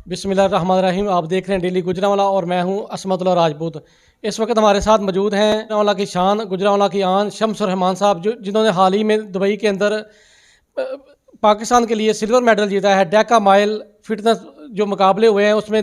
बिस्मिल्लाहिर्रहमानिर्रहीम। आप देख रहे हैं डेली गुजरांवाला और मैं हूं असमतुल्लाह राजपूत। इस वक्त हमारे साथ मौजूद हैं गुजरांवाला की शान, गुजरांवाला की आन शम्स रहमान साहब, जिन्होंने हाल ही में दुबई के अंदर पाकिस्तान के लिए सिल्वर मेडल जीता है। डेका माइल फिटनेस जो मुकाबले हुए हैं उसमें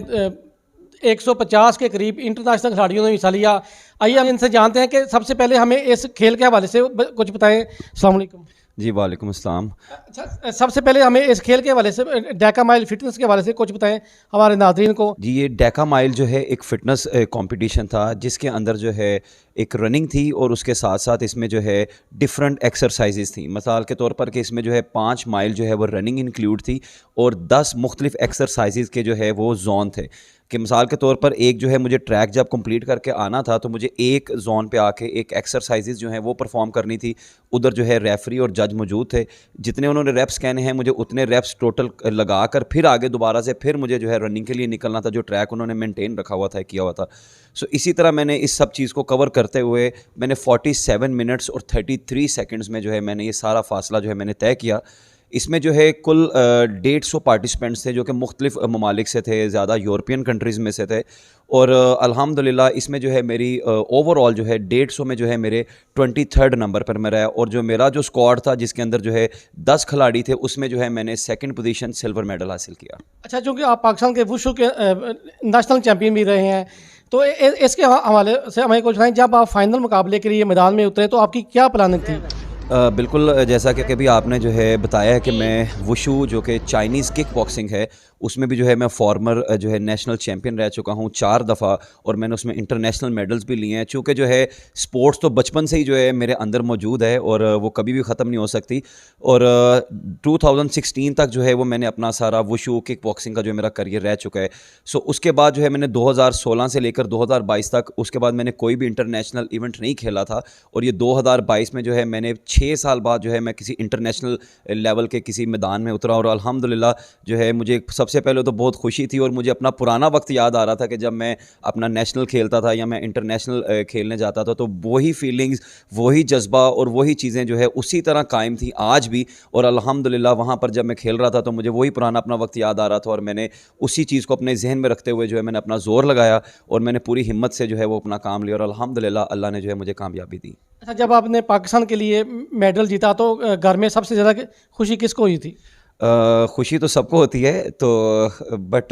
150 के करीब इंटरनेशनल खिलाड़ियों ने हिस्सा लिया। आइए हम इनसे जानते हैं कि सबसे पहले हमें इस खेल के हवाले से कुछ बताएं। अस्सलाम वालेकुम। जी वालेकुम अस्सलाम। अच्छा, सबसे पहले हमें इस खेल के हवाले से डेका माइल फिटनेस के हवाले से कुछ बताएं हमारे नाज़रीन को। जी ये डेका माइल जो है एक फ़िटनेस कंपटीशन था जिसके अंदर जो है एक रनिंग थी और उसके साथ साथ इसमें जो है डिफरेंट एक्सरसाइजेज थी। मिसाल के तौर पर कि इसमें जो है 5 माइल जो है वो रनिंग इंक्लूड थी और 10 मुख्तलिफ एक्सरसाइजेज के जो है वो जोन थे। कि मिसाल के तौर पर एक जो है मुझे ट्रैक जब कंप्लीट करके आना था तो मुझे एक जोन पे आके एक एक्सरसाइजेज जो हैं वो परफॉर्म करनी थी। उधर जो है रेफरी और जज मौजूद थे, जितने उन्होंने रेप्स कहने हैं मुझे उतने रेप्स टोटल लगा कर फिर आगे दोबारा से फिर मुझे जो है रनिंग के लिए निकलना था, जो ट्रैक उन्होंने मेंटेन रखा हुआ था, किया हुआ था। सो इसी तरह मैंने इस सब चीज़ को कवर करते हुए मैंने 47 मिनट्स और 33 सेकंड्स में जो है मैंने ये सारा फासला जो है मैंने तय किया। इसमें जो है कुल 150 पार्टिसिपेंट्स थे जो कि मुख्तलिफ ममालिक से थे, ज़्यादा यूरोपियन कंट्रीज़ में से थे। और अल्हम्दुलिल्लाह इसमें जो है मेरी ओवरऑल जो है 150 में जो है मेरे 23rd नंबर पर मैं रहा। और जो मेरा जो स्क्वाड था जिसके अंदर जो है 10 खिलाड़ी थे उसमें जो है मैंने सेकंड पोजीशन सिल्वर मेडल हासिल किया। अच्छा, चूँकि आप पाकिस्तान के वुशु के नेशनल चैम्पियन भी रहे हैं, तो इसके हवाले से हमें कुछ बताएं, जब आप फाइनल मुकाबले के लिए मैदान में उतरे तो आपकी क्या प्लानिंग थी? बिल्कुल, जैसा कि कभी आपने जो है बताया है कि मैं वुशु जो कि चाइनीज़ किक बॉक्सिंग है उसमें भी जो है मैं फॉर्मर जो है नेशनल चैम्पियन रह चुका हूँ 4 दफ़ा और मैंने उसमें इंटरनेशनल मेडल्स भी लिए हैं। चूँकि जो है स्पोर्ट्स तो बचपन से ही जो है मेरे अंदर मौजूद है और वो कभी भी ख़त्म नहीं हो सकती। और 2016 तक जो है वो मैंने अपना सारा वुशु किक बॉक्सिंग का जो है मेरा करियर रह चुका है। सो उसके बाद जो है मैंने 2016 से लेकर 2022 तक उसके बाद मैंने कोई भी इंटरनेशनल इवेंट नहीं खेला था। और ये 2022 में जो है मैंने 6 साल बाद जो है मैं किसी इंटरनेशनल लेवल के किसी मैदान में उतरा। और अल्हम्दुलिल्लाह जो है मुझे सबसे पहले तो बहुत खुशी थी और मुझे अपना पुराना वक्त याद आ रहा था कि जब मैं अपना नेशनल खेलता था या मैं इंटरनेशनल खेलने जाता था तो वही फीलिंग्स, वही जज्बा और वही चीज़ें जो है उसी तरह कायम थी आज भी। और अल्हम्दुलिल्लाह वहाँ पर जब मैं खेल रहा था तो मुझे वही पुराना अपना वक्त याद आ रहा था और मैंने उसी चीज़ को अपने जहन में रखते हुए जो है मैंने अपना ज़ोर लगाया और मैंने पूरी हिम्मत से जो है वो अपना काम लिया और अल्हम्दुलिल्लाह अल्लाह ने जो है मुझे कामयाबी दी। अच्छा, जब आपने पाकिस्तान के लिए मेडल जीता तो घर में सबसे ज़्यादा खुशी किसको हुई थी? खुशी तो सबको होती है तो बट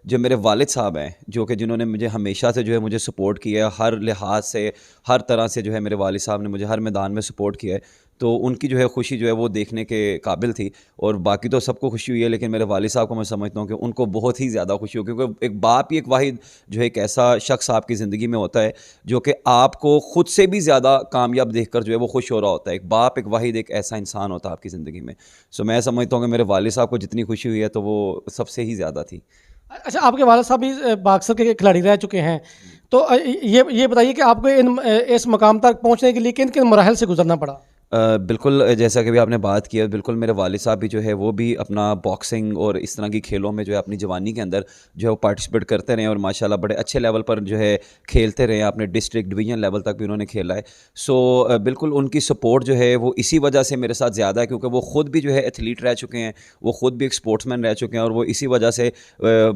जो मेरे वालिद साहब हैं जो कि जिन्होंने मुझे हमेशा से जो है मुझे सपोर्ट किया है हर लिहाज से, हर तरह से जो है मेरे वालिद साहब ने मुझे हर मैदान में सपोर्ट किया है। तो उनकी जो है खुशी जो है वो देखने के काबिल थी। और बाकी तो सबको खुशी हुई है लेकिन मेरे वालिद साहब को मैं समझता हूँ कि उनको बहुत ही ज़्यादा खुशी हो, क्योंकि एक बाप ही एक वाहिद जो है एक ऐसा शख्स आपकी ज़िंदगी में होता है जो कि आपको ख़ुद से भी ज़्यादा कामयाब देखकर जो है वो खुश हो रहा होता है। एक बाप, एक वाहिद, एक ऐसा इंसान होता है आपकी ज़िंदगी में। सो मैं समझता हूँ कि मेरे वालिद साहब को जितनी खुशी हुई है तो वो सबसे ही ज़्यादा थी। अच्छा, आपके वालिद साहब भी बॉक्सर के खिलाड़ी रह चुके हैं, तो ये बताइए कि आपको इस मकाम तक पहुंचने के लिए किन किन मराहल से गुजरना पड़ा? बिल्कुल, जैसा कि भी आपने बात की है, बिल्कुल मेरे वालिद साहब भी जो है वो भी अपना बॉक्सिंग और इस तरह की खेलों में जो है अपनी जवानी के अंदर जो है वो पार्टिसिपेट करते रहे और माशाल्लाह बड़े अच्छे लेवल पर जो है खेलते रहे। अपने डिस्ट्रिक्ट डिवीज़न लेवल तक भी उन्होंने खेला है। सो बिल्कुल उनकी सपोर्ट जो है वो इसी वजह से मेरे साथ ज़्यादा है क्योंकि वो ख़ुद भी जो है एथलीट रह चुके हैं, वो ख़ुद भी एक स्पोर्ट्समैन रह चुके हैं और वो इसी वजह से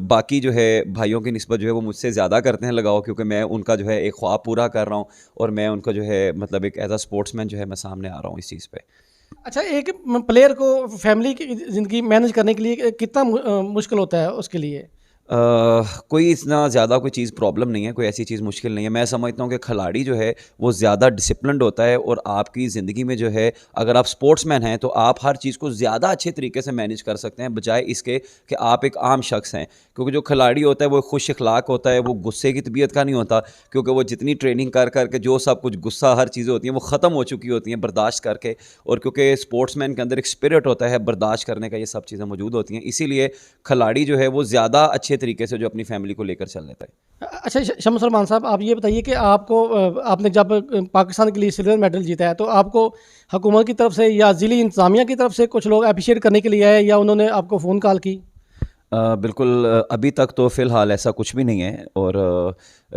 बाकी जो है भाइयों की निस्बत जो है वो मुझसे ज़्यादा करते हैं लगाव, क्योंकि मैं उनका जो है एक ख्वाब पूरा कर रहा हूँ और मैं उनका जो है मतलब एक एज अ स्पोर्ट्समैन जो है मैं सामने आ रहा हूँ इस चीज़ पे। अच्छा, एक प्लेयर को फैमिली की ज़िंदगी मैनेज करने के लिए कितना मुश्किल होता है उसके लिए? कोई इतना ज़्यादा कोई चीज़ प्रॉब्लम नहीं है, कोई ऐसी चीज़ मुश्किल नहीं है। मैं समझता हूँ कि खिलाड़ी जो है वो ज़्यादा डिसिप्लिन्ड होता है और आपकी ज़िंदगी में जो है अगर आप स्पोर्ट्समैन हैं तो आप हर चीज़ को ज़्यादा अच्छे तरीके से मैनेज कर सकते हैं बजाय इसके कि आप एक आम शख्स हैं। क्योंकि जो खिलाड़ी होता है वो खुश अखलाक होता है, वो गुस्से की तबीयत का नहीं होता, क्योंकि वो जितनी ट्रेनिंग कर के जो सब कुछ गुस्सा हर चीज़ें होती हैं वो ख़त्म हो चुकी होती हैं बर्दाश्त करके। और क्योंकि स्पोर्ट्समैन के अंदर एक स्पिरिट होता है बर्दाश्त करने का, ये सब चीज़ें मौजूद होती हैं, इसीलिए खिलाड़ी जो है वो ज़्यादा अच्छे तरीके से जो अपनी फैमिली को लेकर चल लेता है। अच्छा, शम्स रहमान साहब, आप ये बताइए कि आपको आपने जब पाकिस्तान के लिए सिल्वर मेडल जीता है तो आपको हुकूमत की तरफ से या ज़िली इंतज़ामिया की तरफ से कुछ लोग अप्रिशिएट करने के लिए आए या उन्होंने आपको फ़ोन कॉल की? बिल्कुल अभी तक तो फ़िलहाल ऐसा कुछ भी नहीं है और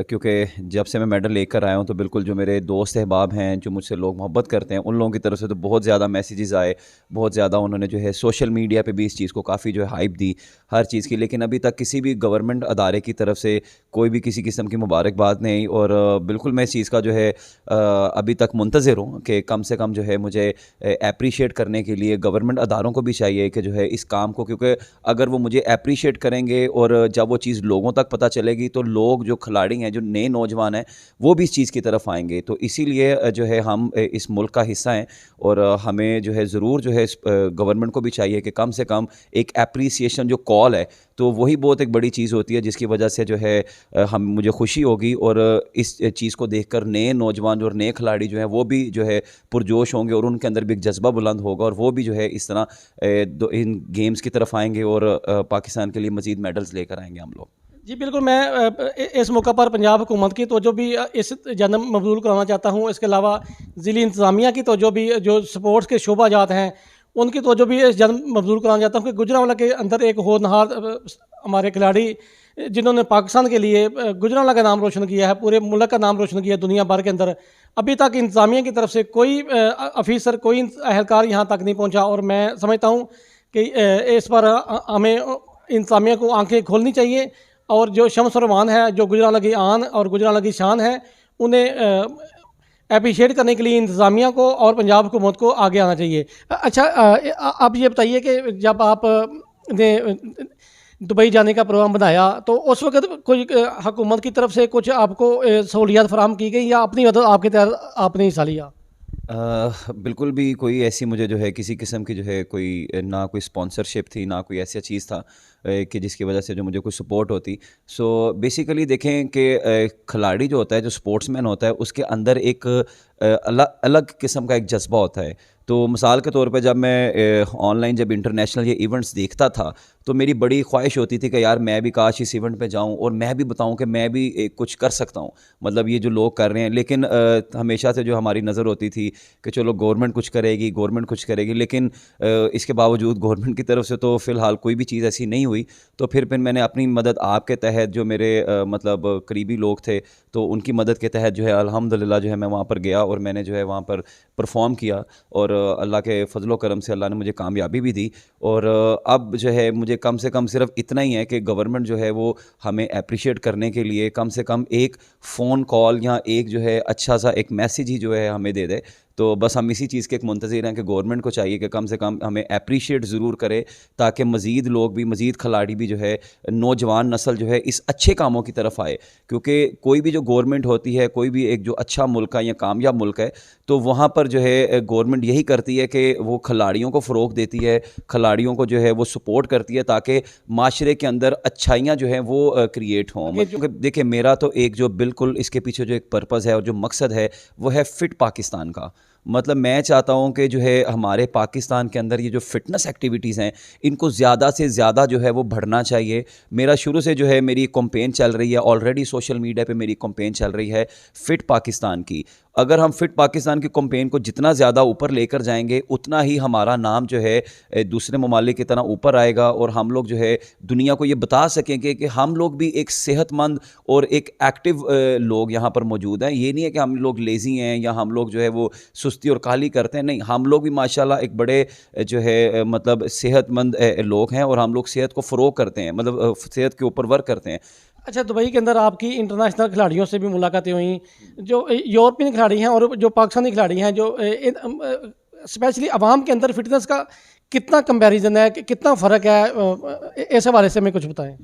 क्योंकि जब से मैं मेडल लेकर आया हूँ तो बिल्कुल जो मेरे दोस्त अहबाब हैं, जो मुझसे लोग मोहब्बत करते हैं, उन लोगों की तरफ से तो बहुत ज़्यादा मैसेजेस आए, बहुत ज़्यादा उन्होंने जो है सोशल मीडिया पे भी इस चीज़ को काफ़ी जो है हाइप दी, हर चीज़ की। लेकिन अभी तक किसी भी गवर्नमेंट अदारे की तरफ से कोई भी किसी किस्म की मुबारकबाद नहीं आई और बिल्कुल मैं इस चीज़ का जो है अभी तक मुंतज़िर हूँ कि कम से कम जो है मुझे एप्रिशिएट करने के लिए गवर्नमेंट अदारों को भी चाहिए कि जो है इस काम को, क्योंकि अगर वो मुझे एप्रिशिएट करेंगे और जब वो चीज़ लोगों तक पता चलेगी तो लोग जो खिलाड़ी हैं, जो नए नौजवान हैं, वो भी इस चीज़ की तरफ आएंगे। तो इसीलिए जो है हम इस मुल्क का हिस्सा हैं और हमें जो है ज़रूर जो है गवर्नमेंट को भी चाहिए कि कम से कम एक एप्रिसिएशन जो कॉल है, तो वही बहुत एक बड़ी चीज़ होती है जिसकी वजह से जो है हम मुझे खुशी होगी और इस चीज़ को देखकर नए नौजवान और नए खिलाड़ी जो हैं वो भी जो है पुरजोश होंगे और उनके अंदर भी एक जज्बा बुलंद होगा और वो भी जो है इस तरह इन गेम्स की तरफ आएंगे और पाकिस्तान के लिए मज़ीद मेडल्स लेकर आएंगे हम लोग। जी बिल्कुल, मैं इस मौका पर पंजाब हुकूमत की तवज्जो भी इस जन्म मबसूल कराना चाहता हूँ। इसके अलावा ज़िली इंतज़ामिया की तवज्जो भी, जो स्पोर्ट्स के शोबाजात हैं उनकी तवज्जो भी इस जन्म मबसूल कराना चाहता हूँ कि गुजरांवाला के अंदर एक होनहार हमारे खिलाड़ी जिन्होंने पाकिस्तान के लिए गुजरांवाला का नाम रोशन किया है, पूरे मुल्क का नाम रोशन किया है दुनिया भर के अंदर। अभी तक इंतज़ामिया की तरफ से कोई अफीसर, कोई अहलकार यहाँ तक नहीं पहुँचा और मैं समझता हूँ कि इस पर हमें इंतज़ामिया को आंखें खोलनी चाहिए और जो शम्स और मान है, जो गुजरांवाला की आन और गुजरांवाला की शान है, उन्हें अप्रिशिएट करने के लिए इंतज़ामिया को और पंजाब हुकूमत को आगे आना चाहिए। अच्छा, आप ये बताइए कि जब आप ने दुबई जाने का प्रोग्राम बनाया तो उस वक़्त कोई हुकूमत की तरफ से कुछ आपको सहूलियत फ़राहम की गई या अपनी मदद आपके तहत आपने हिस्सा लिया? बिल्कुल भी कोई ऐसी मुझे जो है किसी किस्म की जो है कोई ना कोई स्पॉन्सरशिप थी, ना कोई ऐसा चीज़ था कि जिसकी वजह से जो मुझे कोई सपोर्ट होती। सो बेसिकली देखें कि खिलाड़ी जो होता है, जो स्पोर्ट्समैन होता है, उसके अंदर एक अलग अलग किस्म का एक जज्बा होता है। तो मिसाल के तौर पे जब मैं ऑनलाइन जब इंटरनेशनल ये इवेंट्स देखता था तो मेरी बड़ी ख्वाहिश होती थी कि यार मैं भी काश इस इवेंट पे जाऊं और मैं भी बताऊं कि मैं भी कुछ कर सकता हूं, मतलब ये जो लोग कर रहे हैं। लेकिन हमेशा से जो हमारी नज़र होती थी कि चलो गवर्नमेंट कुछ करेगी, गवर्नमेंट कुछ करेगी, लेकिन इसके बावजूद गवर्नमेंट की तरफ से तो फ़िलहाल कोई भी चीज़ ऐसी नहीं हुई। तो फिर मैंने अपनी मदद आपके तहत, जो मेरे मतलब करीबी लोग थे, तो उनकी मदद के तहत जो है अल्हम्दुलिल्लाह जो है मैं वहाँ पर गया और मैंने जो है वहाँ पर परफॉर्म किया और अल्लाह के फजलो करम से अल्लाह ने मुझे कामयाबी भी दी। और अब जो है मुझे कम से कम सिर्फ इतना ही है कि गवर्नमेंट जो है वो हमें अप्रिशिएट करने के लिए कम से कम एक फ़ोन कॉल या एक जो है अच्छा सा एक मैसेज ही जो है हमें दे दे। तो बस हम इसी चीज़ के एक मुंतज़िर हैं कि गवर्नमेंट को चाहिए कि कम से कम हमें अप्रिशिएट ज़रूर करे, ताकि मज़ीद लोग भी, मज़ीद खिलाड़ी भी जो है, नौजवान नस्ल जो है इस अच्छे कामों की तरफ आए। क्योंकि कोई भी जो गवर्नमेंट होती है, कोई भी एक जो अच्छा मुल्क है या कामयाब मुल्क है, तो वहाँ पर जो है गवर्नमेंट यही करती है कि वो खिलाड़ियों को फ़रोग़ देती है, खिलाड़ियों को जो है वो सपोर्ट करती है, ताकि माशरे के अंदर अच्छाइयाँ जो हैं वो क्रिएट हों। क्योंकि देखिए मेरा तो एक जो बिल्कुल इसके पीछे जो एक पर्पज़ है और जो मकसद है वो है फ़िट पाकिस्तान का। मतलब मैं चाहता हूँ कि जो है हमारे पाकिस्तान के अंदर ये जो फ़िटनेस एक्टिविटीज़ हैं, इनको ज़्यादा से ज़्यादा जो है वो बढ़ना चाहिए। मेरा शुरू से जो है मेरी कैंपेन चल रही है, ऑलरेडी सोशल मीडिया पे मेरी कैंपेन चल रही है फ़िट पाकिस्तान की। अगर हम फ़िट पाकिस्तान की कैंपेन को जितना ज़्यादा ऊपर लेकर जाएंगे, उतना ही हमारा नाम जो है दूसरे ममालिक की तरह ऊपर आएगा और हम लोग जो है दुनिया को ये बता सकेंगे कि हम लोग भी एक सेहतमंद और एक एक्टिव लोग यहाँ पर मौजूद हैं। ये नहीं है कि हम लोग लेज़ी हैं या हम लोग जो है वो सुस्ती और काहली करते हैं, नहीं, हम लोग भी माशाल्लाह एक बड़े जो है मतलब सेहतमंद लोग हैं और हम लोग सेहत को फ़रोग़ करते हैं, मतलब सेहत के ऊपर वर्क करते हैं। अच्छा, दुबई के अंदर आपकी इंटरनेशनल खिलाड़ियों से भी मुलाकातें हुई, जो यूरोपियन खिलाड़ी हैं और जो पाकिस्तानी खिलाड़ी हैं, जो स्पेशली अवाम के अंदर फिटनेस का कितना कंपैरिजन है, कितना फ़र्क है, इस हवाले से हमें कुछ बताएं।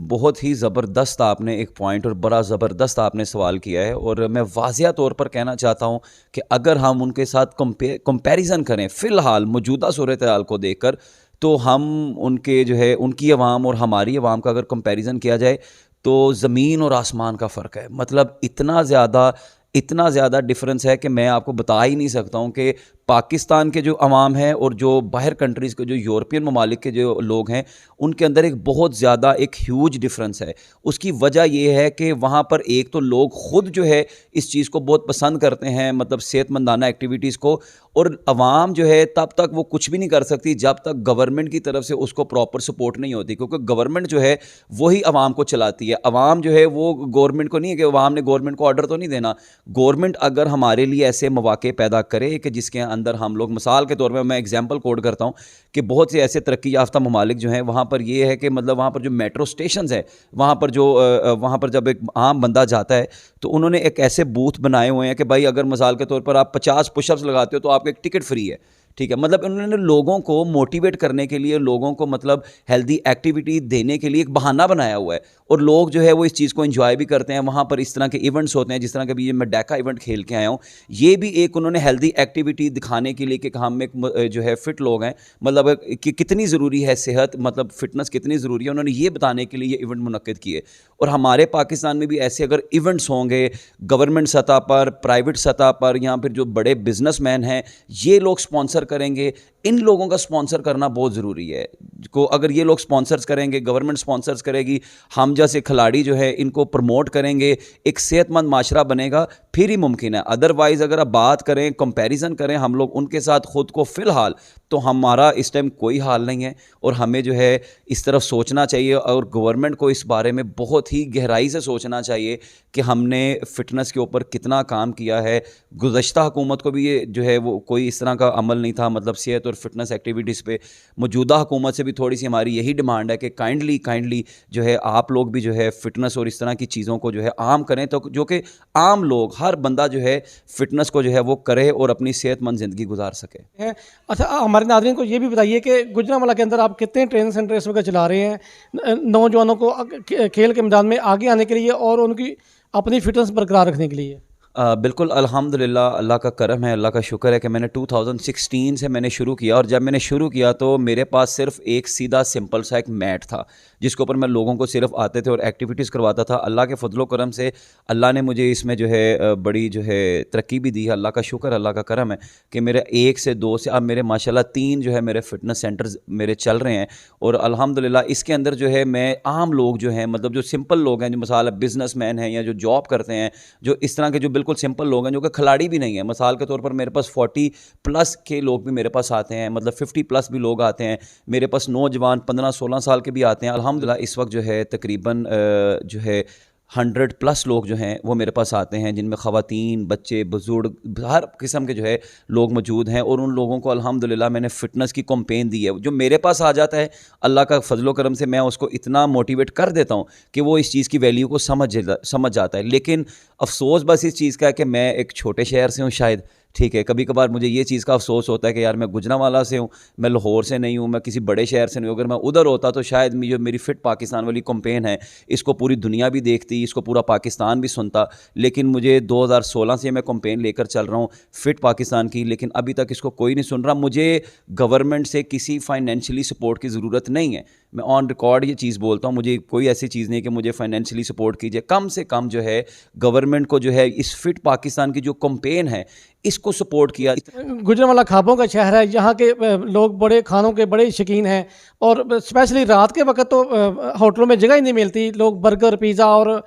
बहुत ही ज़बरदस्त आपने एक पॉइंट और बड़ा ज़बरदस्त आपने सवाल किया है और मैं वाज़िया तौर पर कहना चाहता हूँ कि अगर हम उनके साथ कंपैरिजन करें फ़िलहाल मौजूदा सूरत हाल को देखकर, तो हम उनके जो है उनकी अवाम और हमारी अवाम का अगर कंपैरिजन किया जाए तो ज़मीन और आसमान का फ़र्क है। मतलब इतना ज़्यादा डिफरेंस है कि मैं आपको बता ही नहीं सकता हूँ कि पाकिस्तान के जो अवाम है और जो बाहर कंट्रीज़ के जो यूरोपियन ममालिक के जो लोग हैं उनके अंदर एक बहुत ज़्यादा एक ह्यूज डिफरेंस है। उसकी वजह ये है कि वहाँ पर एक तो लोग ख़ुद जो है इस चीज़ को बहुत पसंद करते हैं, मतलब सेहतमंदाना एक्टिविटीज़ को, और अवाम जो है तब तक वो कुछ भी नहीं कर सकती जब तक गवर्नमेंट की तरफ से उसको प्रॉपर सपोर्ट नहीं होती, क्योंकि गवर्नमेंट जो है वही अवाम को चलाती है। अवाम जो है वो गवर्नमेंट को नहीं है कि अवाम ने गवर्नमेंट को ऑर्डर तो नहीं देना। गवर्नमेंट अगर हमारे लिए ऐसे मौके पैदा करे कि जिसके अंदर हम लोग, मिसाल के तौर पर मैं एग्जांपल कोट करता हूँ कि बहुत से ऐसे तरक्की याफ्ता ममालिक जो हैं वहाँ पर ये है कि मतलब वहाँ पर जो मेट्रो स्टेशंस हैं वहाँ पर जो वहाँ पर जब एक आम बंदा जाता है तो उन्होंने एक ऐसे बूथ बनाए हुए हैं कि भाई अगर मिसाल के तौर पर आप 50 पुशअप्स लगाते हो तो आपको एक टिकट फ्री है। ठीक है, मतलब उन्होंने लोगों को मोटिवेट करने के लिए, लोगों को मतलब हेल्दी एक्टिविटी देने के लिए एक बहाना बनाया हुआ है, और लोग जो है वो इस चीज़ को एंजॉय भी करते हैं। वहाँ पर इस तरह के इवेंट्स होते हैं, जिस तरह के भी ये मैं डैका इवेंट खेल के आया हूँ, ये भी एक उन्होंने हेल्दी एक्टिविटी दिखाने के लिए कि हम एक जो है फ़िट लोग हैं, मतलब कि कितनी ज़रूरी है सेहत, मतलब फ़िटनेस कितनी ज़रूरी है, उन्होंने ये बताने के लिए ये इवेंट मुनक्किद किए। और हमारे पाकिस्तान में भी ऐसे अगर इवेंट्स होंगे गवर्नमेंट सतह पर, प्राइवेट सतह पर, या फिर जो बड़े बिजनेसमैन हैं ये लोग स्पॉन्सर करेंगे, इन लोगों का स्पॉन्सर करना बहुत ज़रूरी है। को अगर ये लोग स्पॉन्सर्स करेंगे, गवर्नमेंट स्पॉन्सर्स करेगी, हम जैसे खिलाड़ी जो है इनको प्रमोट करेंगे, एक सेहतमंद माशरा बनेगा, फिर ही मुमकिन है। अदरवाइज़ अगर आप बात करें, कंपैरिजन करें हम लोग उनके साथ ख़ुद को, फ़िलहाल तो हमारा इस टाइम कोई हाल नहीं है, और हमें जो है इस तरफ सोचना चाहिए, और गवर्नमेंट को इस बारे में बहुत ही गहराई से सोचना चाहिए कि हमने फ़िटनेस के ऊपर कितना काम किया है। गुज़श्ता हुकूमत को भी ये जो है वो कोई इस तरह का अमल नहीं था, मतलब सेहत और फिटनेस एक्टिविटीज़ पे। मौजूदा हुकूमत से भी थोड़ी सी हमारी यही डिमांड है कि काइंडली जो है आप लोग भी जो है फ़िटनेस और इस तरह की चीज़ों को जो है आम करें, तो जो कि आम लोग, हर बंदा जो है फ़िटनेस को जो है वो करे और अपनी सेहतमंद ज़िंदगी गुजार सके। हैं। अच्छा, हमारे नाज़रीन को ये भी बताइए कि गुजरांवाला के अंदर आप कितने ट्रेनिंग सेंटर इस वक्त चला रहे हैं नौजवानों को खेल के मैदान में आगे आने के लिए और उनकी अपनी फिटनेस बरकरार रखने के लिए? बिल्कुल अल्हम्दुलिल्लाह, अल्लाह का करम है, अल्लाह का शुक्र है कि मैंने 2016 से मैंने शुरू किया, और जब मैंने शुरू किया तो मेरे पास सिर्फ एक सीधा सिंपल सा एक मैट था जिसके ऊपर मैं लोगों को सिर्फ आते थे और एक्टिविटीज़ करवाता था। अल्लाह के फजलो करम से अल्लाह ने मुझे इसमें जो है बड़ी जो है तरक्की भी दी है। अल्लाह का शुक्र, अल्लाह का करम है कि मेरे 1 से 2 से अब मेरे माशाल्लाह 3 जो है मेरे फ़िटनेस सेंटर्स मेरे चल रहे हैं। और अल्हम्दुलिल्लाह इसके अंदर जो है मैं आम लोग जो हैं, मतलब जो सिंपल लोग हैं, जो मिसाल बिजनेसमैन हैं या जो जॉब करते हैं, जो इस तरह के जो बिल्कुल सिंपल लोग हैं, जो कि खिलाड़ी भी नहीं है, मिसाल के तौर पर मेरे पास 40 प्लस के लोग भी मेरे पास आते हैं, मतलब 50 प्लस भी लोग आते हैं मेरे पास, नौजवान 15-16 साल के भी आते हैं। अल्हम्दुलिल्लाह इस वक्त जो है तकरीबन जो है 100 प्लस लोग जो हैं वो मेरे पास आते हैं, जिनमें ख़वातीन, बच्चे, बुज़ुर्ग, हर किस्म के जो है लोग मौजूद हैं। और उन लोगों को अल्हम्दुलिल्लाह मैंने फ़िटनेस की कैंपेन दी है। जो मेरे पास आ जाता है, अल्लाह का फजलो करम से मैं उसको इतना मोटिवेट कर देता हूँ कि वो इस चीज़ की वैल्यू को समझ जाता है। लेकिन अफसोस बस इस चीज़ का है कि मैं एक छोटे शहर से हूँ शायद, ठीक है, कभी कभार मुझे ये चीज़ का अफसोस होता है कि यार मैं गुजरांवाला से हूँ, मैं लाहौर से नहीं हूँ, मैं किसी बड़े शहर से नहीं हूँ। अगर मैं उधर होता तो शायद जो मेरी फ़िट पाकिस्तान वाली कैंपेन है इसको पूरी दुनिया भी देखती, इसको पूरा पाकिस्तान भी सुनता। लेकिन मुझे 2016 से मैं कैंपेन लेकर चल रहा हूँ फ़िट पाकिस्तान की, लेकिन अभी तक इसको कोई नहीं सुन रहा। मुझे गवर्नमेंट से किसी फाइनेंशियली सपोर्ट की ज़रूरत नहीं है, मैं ऑन रिकॉर्ड ये चीज़ बोलता हूँ। मुझे कोई ऐसी चीज़ नहीं कि मुझे फाइनेंशियली सपोर्ट कीजिए, कम से कम जो है गवर्नमेंट को जो है इस फ़िट पाकिस्तान की जो कैंपेन है इसको सपोर्ट किया। गुजरांवाला ख्वाबों का शहर है, यहाँ के लोग बड़े खानों के बड़े शौकीन हैं, और स्पेशली रात के वक्त तो होटलों में जगह ही नहीं मिलती। लोग बर्गर, पिज़्ज़ा और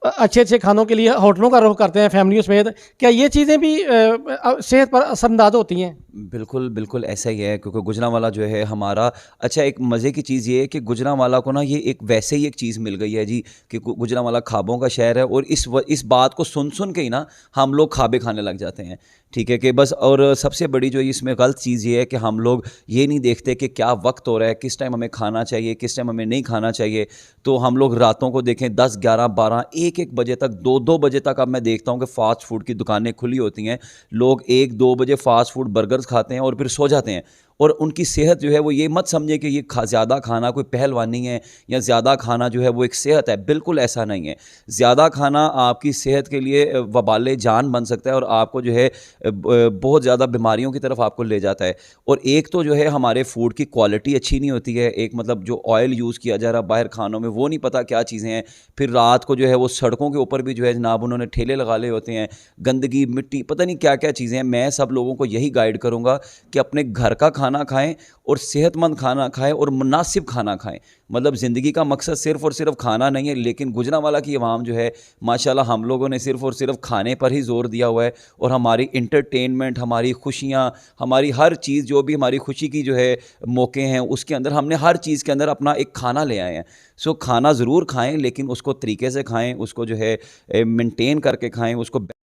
अच्छे अच्छे खानों के लिए होटलों का रुख करते हैं फैमिलियों समेत। क्या ये चीज़ें भी सेहत पर असरअंदाज होती हैं? बिल्कुल बिल्कुल ऐसा ही है, क्योंकि गुजरांवाला जो है हमारा, अच्छा एक मज़े की चीज़ ये है कि गुजरांवाला को ना ये एक वैसे ही एक चीज़ मिल गई है जी कि गुजरांवाला ख्वाबों का शहर है, और इस बात को सुन के ही ना हम लोग ख्वाबे खाने लग जाते हैं। ठीक है कि बस, और सबसे बड़ी जो इसमें गलत चीज़ ये है कि हम लोग ये नहीं देखते कि क्या वक्त हो रहा है, किस टाइम हमें खाना चाहिए, किस टाइम हमें नहीं खाना चाहिए। तो हम लोग रातों को देखें 10, 11, 12, 1 बजे तक, 2 बजे तक अब मैं देखता हूँ कि फ़ास्ट फूड की दुकानें खुली होती हैं। लोग 1-2 बजे फ़ास्ट फूड बर्गर्स खाते हैं और फिर सो जाते हैं, और उनकी सेहत जो है वो ये मत समझे कि ये ज़्यादा खाना कोई पहलवानी है या ज़्यादा खाना जो है वो एक सेहत है, बिल्कुल ऐसा नहीं है। ज़्यादा खाना आपकी सेहत के लिए वबाले जान बन सकता है और आपको जो है बहुत ज़्यादा बीमारियों की तरफ आपको ले जाता है। और एक तो जो है हमारे फूड की क्वालिटी अच्छी नहीं होती है, एक मतलब जो ऑयल यूज़ किया जा रहा है बाहर खानों में वो नहीं पता क्या चीज़ें हैं। फिर रात को जो है वो सड़कों के ऊपर भी जो है जनाब उन्होंने ठेले लगा ले होते हैं, गंदगी, मिट्टी, पता नहीं क्या-क्या चीज़ें हैं। मैं सब लोगों को यही गाइड करूँगा कि अपने घर का खाना खाएँ और सेहतमंद खाना खाएँ और मुनासिब खाना खाएँ। मतलब ज़िंदगी का मकसद सिर्फ़ और सिर्फ़ खाना नहीं है, लेकिन गुजरांवाला की अवाम जो है माशाल्लाह हम लोगों ने सिर्फ़ और सिर्फ़ खाने पर ही ज़ोर दिया हुआ है और हमारी एंटरटेनमेंट, हमारी खुशियाँ, हमारी हर चीज़ जो भी हमारी खुशी की जो है मौके हैं उसके अंदर हमने हर चीज़ के अंदर अपना एक खाना ले आए हैं। सो खाना ज़रूर खाएँ लेकिन उसको तरीके से खाएँ, उसको जो है मेंटेन करके खाएँ, उसको